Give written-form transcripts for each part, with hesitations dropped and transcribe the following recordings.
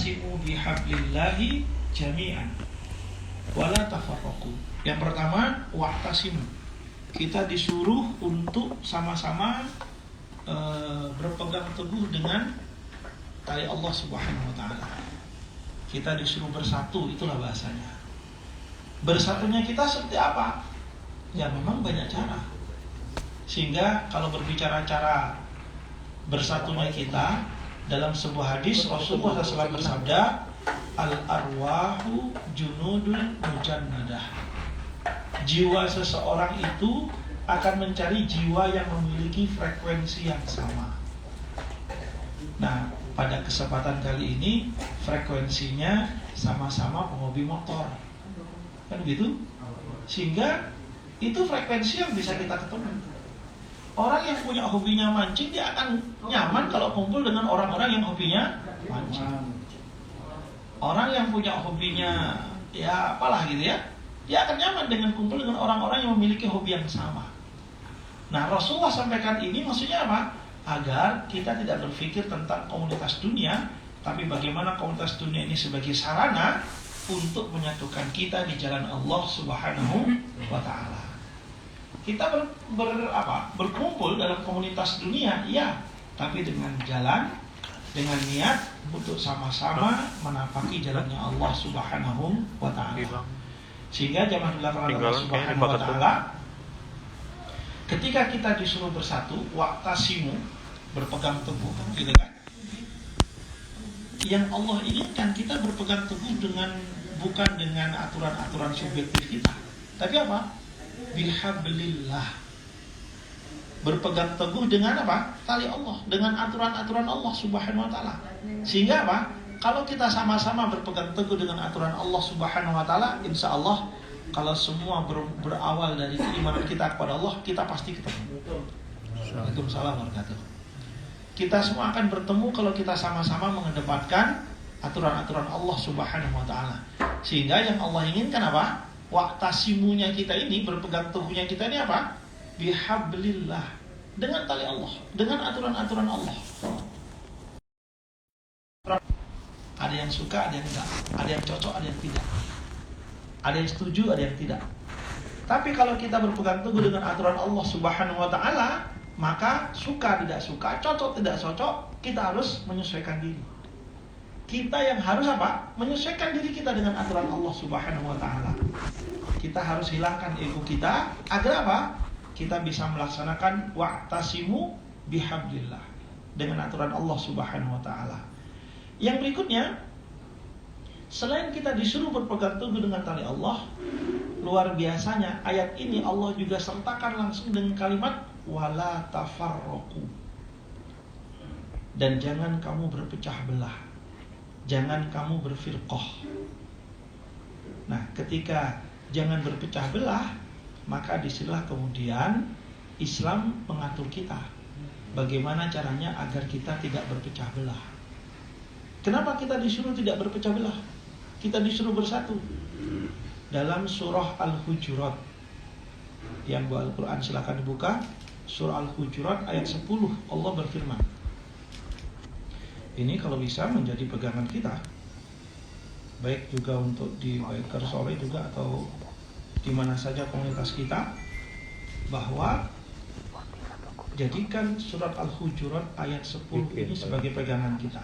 wa'tasimu bihablillahi jami'an wala tafarraqu. Yang pertama, wa'tasimu. Kita disuruh untuk sama-sama berpegang teguh dengan tali Allah Subhanahu wa taala. Kita disuruh bersatu, itulah bahasanya. Bersatunya kita seperti apa? Ya memang banyak cara. Sehingga kalau berbicara cara bersatunya kita, dalam sebuah hadis Rasulullah SAW bersabda, al-arwahu junudul mujannadah. Jiwa seseorang itu akan mencari jiwa yang memiliki frekuensi yang sama. Nah, pada kesempatan kali ini frekuensinya sama-sama penghobi motor, kan gitu? Sehingga itu frekuensi yang bisa kita ketemu. Orang yang punya hobinya mancing, dia akan nyaman kalau kumpul dengan orang-orang yang hobinya mancing. Orang yang punya hobinya ya apalah gitu ya, dia akan nyaman dengan kumpul dengan orang-orang yang memiliki hobi yang sama. Nah, Rasulullah sampaikan ini maksudnya apa? Agar kita tidak berpikir tentang komunitas dunia, tapi bagaimana komunitas dunia ini sebagai sarana untuk menyatukan kita di jalan Allah Subhanahu wa taala. Kita berkumpul dalam komunitas dunia, iya, tapi dengan jalan, dengan niat untuk sama-sama menapaki jalannya Allah Subhanahu wa taala. Sehingga zaman dilakukan Allah Subhanahu wa taala, ketika kita disuruh bersatu, wa'tasimu, berpegang teguh, gitu kan? Yang Allah inginkan kita berpegang teguh dengan bukan dengan aturan-aturan subjektif kita, tapi apa? Bihablillah. Berpegang teguh dengan apa? Tali Allah, dengan aturan-aturan Allah Subhanahu wa taala. Sehingga apa? Kalau kita sama-sama berpegang teguh dengan aturan Allah Subhanahu wa taala, insya Allah kalau semua berawal dari keimanan kita kepada Allah, kita pasti ketemu. Waalaikumsalam warahmatullahi wabarakatuh. Kita semua akan bertemu kalau kita sama-sama mengedepankan aturan-aturan Allah Subhanahu wa taala. Sehingga yang Allah inginkan apa? Wa'tasimunya kita ini, berpegang teguhnya kita ini apa? Bihablillah, dengan tali Allah, dengan aturan-aturan Allah. Ada yang suka, ada yang enggak, ada yang cocok, ada yang tidak, ada yang setuju, ada yang tidak. Tapi kalau kita berpegang teguh dengan aturan Allah Subhanahu wa taala, maka suka tidak suka, cocok tidak cocok, kita harus menyesuaikan diri. Kita yang harus apa? Menyesuaikan diri kita dengan aturan Allah Subhanahu wa taala. Kita harus hilangkan ego kita agar apa? Kita bisa melaksanakan wa'tasimu bihablillah, dengan aturan Allah Subhanahu wa taala. Yang berikutnya, selain kita disuruh berpegang teguh dengan tali Allah, luar biasanya ayat ini Allah juga sertakan langsung dengan kalimat wala tafarraqu. Dan jangan kamu berpecah belah. Jangan kamu berfirqah. Nah, ketika jangan berpecah belah, maka disinilah kemudian Islam mengatur kita bagaimana caranya agar kita tidak berpecah belah. Kenapa kita disuruh tidak berpecah belah? Kita disuruh bersatu. Dalam surah Al-Hujurat, yang bawa Al-Quran silakan dibuka. Surah Al-Hujurat ayat 10, Allah berfirman. Ini kalau bisa menjadi pegangan kita, baik juga untuk di Baitur Soleh juga atau di mana saja komunitas kita, bahwa jadikan surat Al-Hujurat ayat 10 ini sebagai pegangan kita.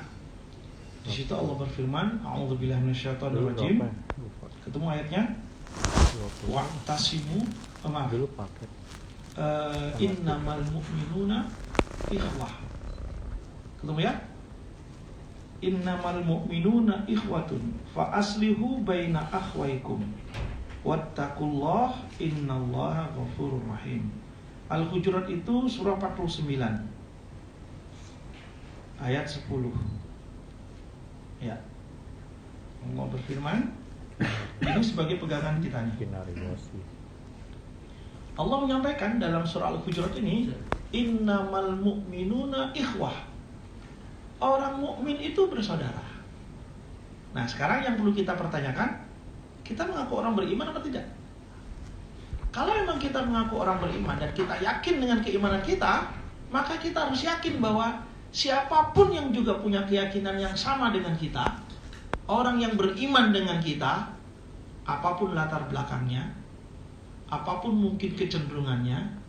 Di situ Allah berfirman, a'udzubillahi minasyaitonirrajim. Ketemu ayatnya? Wa'tasimu, innamal mu'minuna ikhwah. Ketemu ya? Innamal mu'minuna ikhwatun fa aslihu baina akhwaikum wattaqullah innallaha ghafurur rahim. Al-Hujurat itu surah 49 ayat 10. Ya. Allah berfirman, ini sebagai pegangan kita nih. Allah menyampaikan dalam surah Al-Hujurat ini, innamal mu'minuna ikhwah. Orang mukmin itu bersaudara. Nah, sekarang yang perlu kita pertanyakan, kita mengaku orang beriman atau tidak? Kalau memang kita mengaku orang beriman dan kita yakin dengan keimanan kita, maka kita harus yakin bahwa siapapun yang juga punya keyakinan yang sama dengan kita, orang yang beriman dengan kita, apapun latar belakangnya, apapun mungkin kecenderungannya,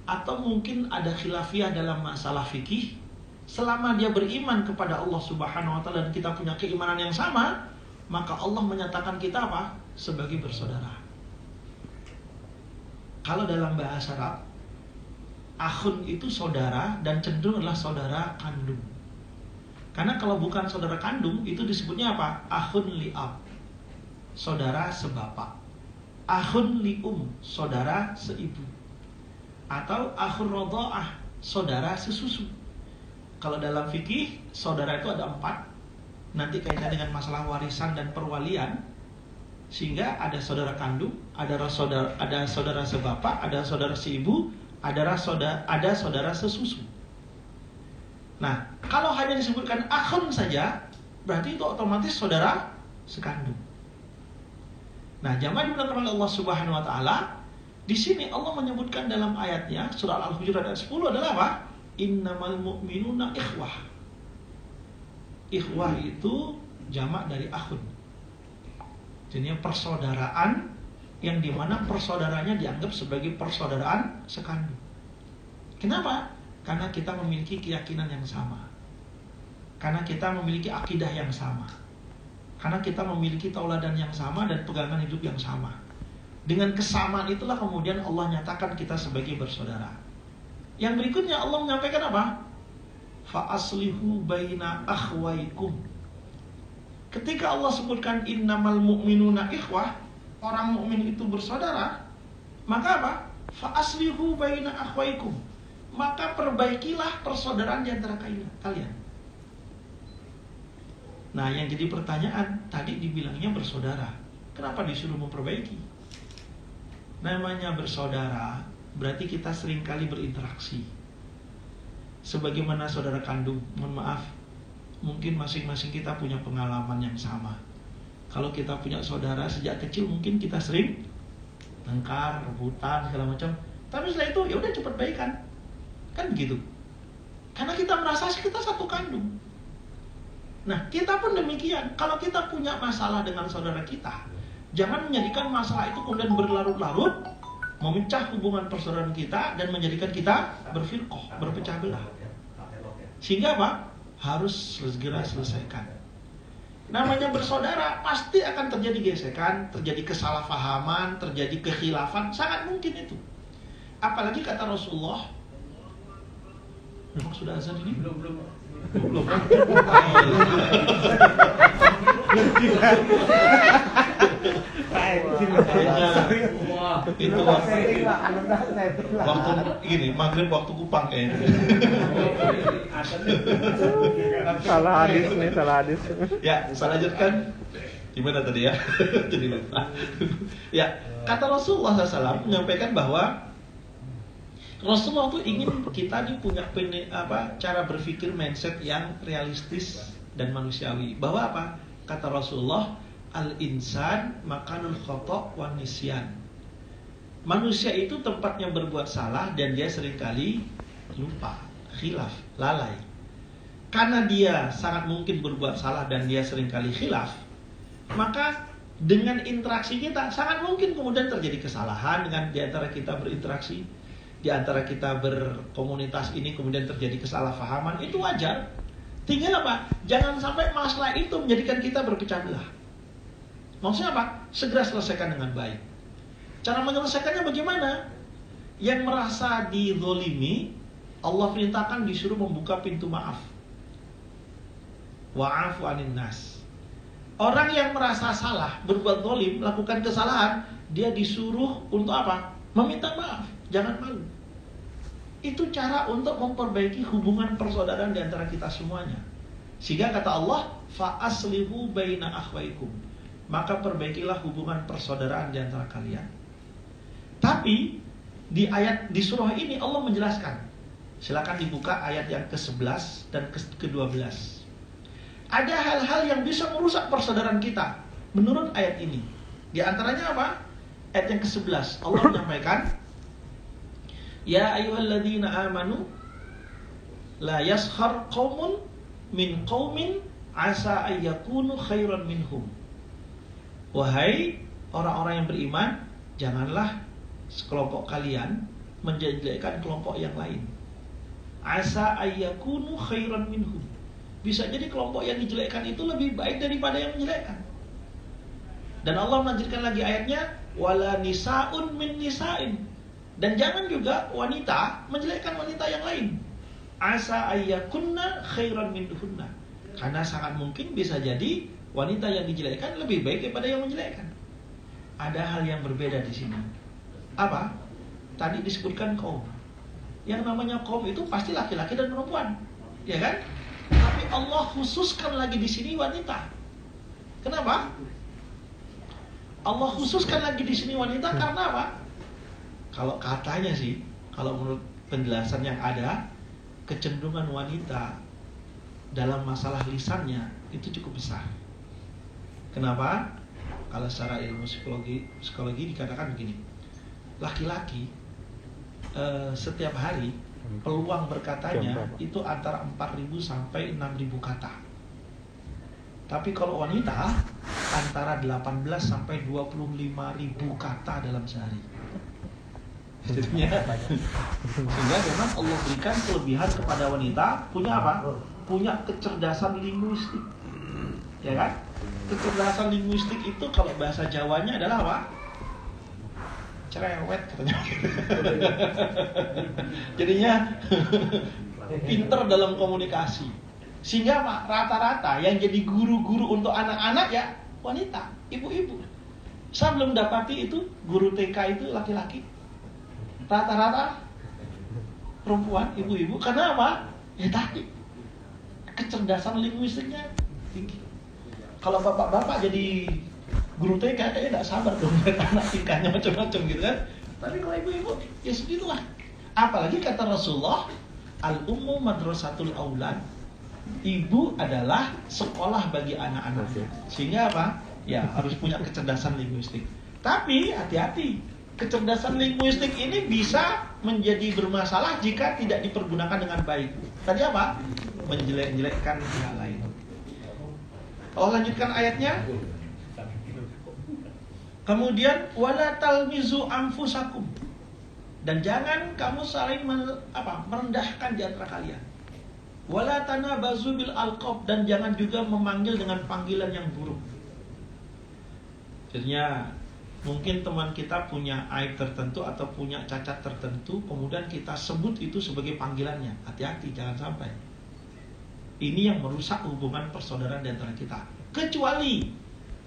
atau mungkin ada khilafiyah dalam masalah fikih, selama dia beriman kepada Allah Subhanahu wa taala dan kita punya keimanan yang sama, maka Allah menyatakan kita apa? Sebagai bersaudara. Kalau dalam bahasa Arab, akhun itu saudara dan cenderung adalah saudara kandung. Karena kalau bukan saudara kandung, itu disebutnya apa? Akhun li'ab, saudara sebapak. Akhun li'um, saudara seibu. Atau akhun rodha'ah, saudara sesusu. Kalau dalam fikih, saudara itu ada 4. Nanti kaitan dengan masalah warisan dan perwalian. Sehingga ada saudara kandung, ada saudara sebapak, ada saudara seibu, ada saudara sesusu. Nah, kalau hanya disebutkan akhun saja, berarti itu otomatis saudara sekandung. Nah, jamaah dimuliakan oleh Allah Subhanahu wa taala, di sini Allah menyebutkan dalam ayatnya surah Al-Hujurat ayat 10 adalah apa? Innamal mu'minuna ikhwah. Ikhwah itu jamak dari akhun. Jadi persaudaraan yang dimana persaudaranya dianggap sebagai persaudaraan sekandung. Kenapa? Karena kita memiliki keyakinan yang sama. Karena kita memiliki akidah yang sama. Karena kita memiliki tauladan yang sama dan pegangan hidup yang sama. Dengan kesamaan itulah kemudian Allah nyatakan kita sebagai bersaudara. Yang berikutnya Allah menyampaikan apa? Fa aslihu baina akhwaikum. Ketika Allah sebutkan innamal mu'minuna ikhwah, orang mukmin itu bersaudara, maka apa? Fa aslihu baina akhwaikum. Maka perbaikilah persaudaraan di antara kalian. Nah, yang jadi pertanyaan, tadi dibilangnya bersaudara, kenapa disuruh memperbaiki? Namanya bersaudara, berarti kita seringkali berinteraksi. Sebagaimana saudara kandung, mohon maaf, mungkin masing-masing kita punya pengalaman yang sama. Kalau kita punya saudara sejak kecil, mungkin kita sering tengkar, rebutan, segala macam. Tapi setelah itu, ya udah cepat baikan. Kan begitu. Karena kita merasa kita satu kandung. Nah, kita pun demikian. Kalau kita punya masalah dengan saudara kita, jangan menjadikan masalah itu kemudian berlarut-larut, memecah hubungan persaudaraan kita dan menjadikan kita berfirqah, berpecah belah. Sehingga apa? Harus segera selesaikan. Namanya bersaudara, pasti akan terjadi gesekan, terjadi kesalahpahaman, terjadi kekhilafan, sangat mungkin itu. Apalagi kata Rasulullah, memang sudah azan ini? Belum. Itu waktu gini, maghrib waktu Kupang kayaknya. Salah hadis. Ya, saya lanjutkan. Gimana tadi ya? Jadi lupa. Ya, kata Rasulullah SAW menyampaikan bahwa Rasulullah itu ingin kita nih punya cara berpikir mindset yang realistis dan manusiawi. Bahwa apa? Kata Rasulullah, al-insan makanul khata' wan nisyan. Manusia itu tempatnya berbuat salah dan dia seringkali lupa, khilaf, lalai. Karena dia sangat mungkin berbuat salah dan dia seringkali khilaf, maka dengan interaksi kita sangat mungkin kemudian terjadi kesalahan dengan di antara kita berinteraksi, di antara kita berkomunitas ini kemudian terjadi kesalahpahaman, itu wajar. Tinggal apa? Jangan sampai masalah itu menjadikan kita berpecah belah. Maksudnya apa? Segera selesaikan dengan baik. Cara menyelesaikannya bagaimana? Yang merasa dizolimi, Allah perintahkan disuruh membuka pintu maaf. Wa'afu anin nas. Orang yang merasa salah, berbuat zalim, melakukan kesalahan, dia disuruh untuk apa? Meminta maaf. Jangan malu. Itu cara untuk memperbaiki hubungan persaudaraan di antara kita semuanya. Sehingga kata Allah, fa aslihu baina akhwaikum. Maka perbaikilah hubungan persaudaraan di antara kalian. Tapi di surah ini Allah menjelaskan. Silakan dibuka ayat yang ke-11 dan ke-12. Ada hal-hal yang bisa merusak persaudaraan kita menurut ayat ini. Di antaranya apa? Ayat yang ke-11 Allah menyampaikan, ya ayyuhalladzina amanu la yaskhar qaumun min qaumin asa ayyakunu khairan minhum. Wahai orang-orang yang beriman, janganlah sekelompok kalian menjelekkan kelompok yang lain. Asa ayyakunu khairan minhum. Bisa jadi kelompok yang dijelekkan itu lebih baik daripada yang menjelekkan. Dan Allah melanjutkan lagi ayatnya, wala nisaun min nisain. Dan jangan juga wanita menjelekkan wanita yang lain. Asa ayyakunna khairan minhunna. Karena sangat mungkin bisa jadi wanita yang dijelekkan lebih baik daripada yang menjelekkan. Ada hal yang berbeda di sini. Apa? Tadi disebutkan kaum. Yang namanya kaum itu pasti laki-laki dan perempuan, ya kan? Tapi Allah khususkan lagi di sini wanita. Kenapa? Allah khususkan lagi di sini wanita karena apa? Kalau katanya sih, kalau menurut penjelasan yang ada, kecenderungan wanita dalam masalah lisannya itu cukup besar. Kenapa? Kalau secara ilmu psikologi dikatakan begini. Laki-laki setiap hari peluang berkatanya itu antara 4.000 sampai 6.000 kata. Tapi kalau wanita antara 18 sampai 25.000 kata dalam sehari. Sehingga memang Allah berikan kelebihan kepada wanita punya apa? Punya kecerdasan linguistik. Ya kan? Kecerdasan linguistik itu kalau bahasa Jawanya adalah apa? Cerewet katanya. Jadinya pinter dalam komunikasi. Sehingga Pak, rata-rata yang jadi guru-guru untuk anak-anak ya wanita, ibu-ibu. Saya belum dapati itu guru TK itu laki-laki. Rata-rata perempuan, ibu-ibu. Karena apa? Ya tadi kecerdasan linguistiknya tinggi. Kalau bapak-bapak jadi guru TK kayaknya nggak sabar tuh anak tingkahnya macam-macam gitu kan. Tapi kalau ibu-ibu ya segitulah. Apalagi kata Rasulullah, al-ummu madrasatul aulad. Ibu adalah sekolah bagi anak-anak. Sehingga apa? Ya harus punya kecerdasan linguistik. Tapi hati-hati, kecerdasan linguistik ini bisa menjadi bermasalah jika tidak dipergunakan dengan baik. Tadi apa? Menjelek-jelekkan pihak lain. Allah lanjutkan ayatnya. Kemudian wala talmizu anfusakum. Dan jangan kamu saling merendahkan di antara kalian. Wala tanabazu bil alqab, dan jangan juga memanggil dengan panggilan yang buruk. Jadinya mungkin teman kita punya aib tertentu atau punya cacat tertentu, kemudian kita sebut itu sebagai panggilannya. Hati-hati, jangan sampai. Ini yang merusak hubungan persaudaraan di antara kita. Kecuali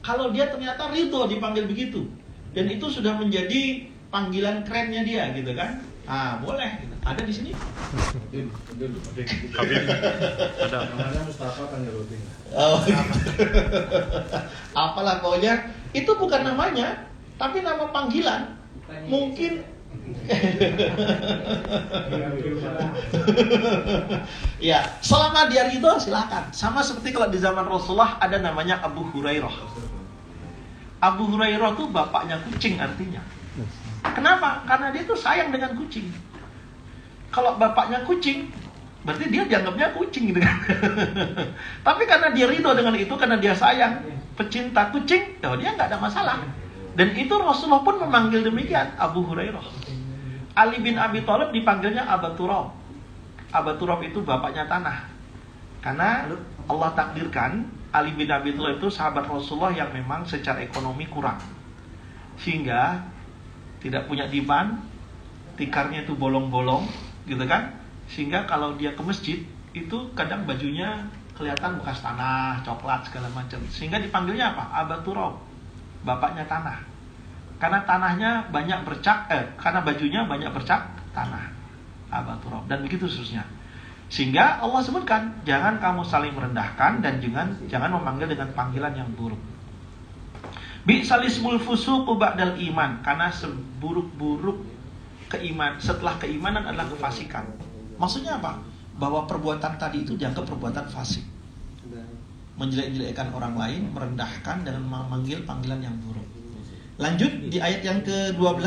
kalau dia ternyata ridho dipanggil begitu, dan itu sudah menjadi panggilan kerennya dia, gitu kan? Ah, boleh. Gitu. Ada di sini? Ada. Namanya Mustafa Pangerutin. Oh, gitu. Apalah pokoknya itu bukan namanya, tapi nama panggilan. Mungkin ya, selama dia ridho silakan. Sama seperti kalau di zaman Rasulullah ada namanya Abu Hurairah. Abu Hurairah tuh bapaknya kucing artinya. Kenapa? Karena dia tuh sayang dengan kucing. Kalau bapaknya kucing, berarti dia dianggapnya kucing gitu kan. Tapi karena dia ridho dengan itu, karena dia sayang, pecinta kucing, ya dia nggak ada masalah. Dan itu Rasulullah pun memanggil demikian Abu Hurairah. Ali bin Abi Thalib dipanggilnya Aba Turab. Aba Turab itu bapaknya tanah. Karena Allah takdirkan Ali bin Abi Thalib itu sahabat Rasulullah yang memang secara ekonomi kurang, sehingga tidak punya diban, tikarnya itu bolong-bolong, gitu kan? Sehingga kalau dia ke masjid itu kadang bajunya kelihatan bekas tanah, coklat segala macam. Sehingga dipanggilnya apa? Aba Turab, bapaknya tanah. Karena tanahnya banyak bercak, karena bajunya banyak bercak tanah. Aba Turab, dan begitu seterusnya. Sehingga Allah sebutkan, jangan kamu saling merendahkan dan jangan memanggil dengan panggilan yang buruk. Bi'sal ismul fusuqu ba'dal iman, karena seburuk-buruk keiman setelah keimanan adalah kefasikan. Maksudnya apa? Bahwa perbuatan tadi itu dianggap perbuatan fasik. Menjelek-jelekkan orang lain, merendahkan dengan memanggil panggilan yang buruk. Lanjut di ayat yang ke-12.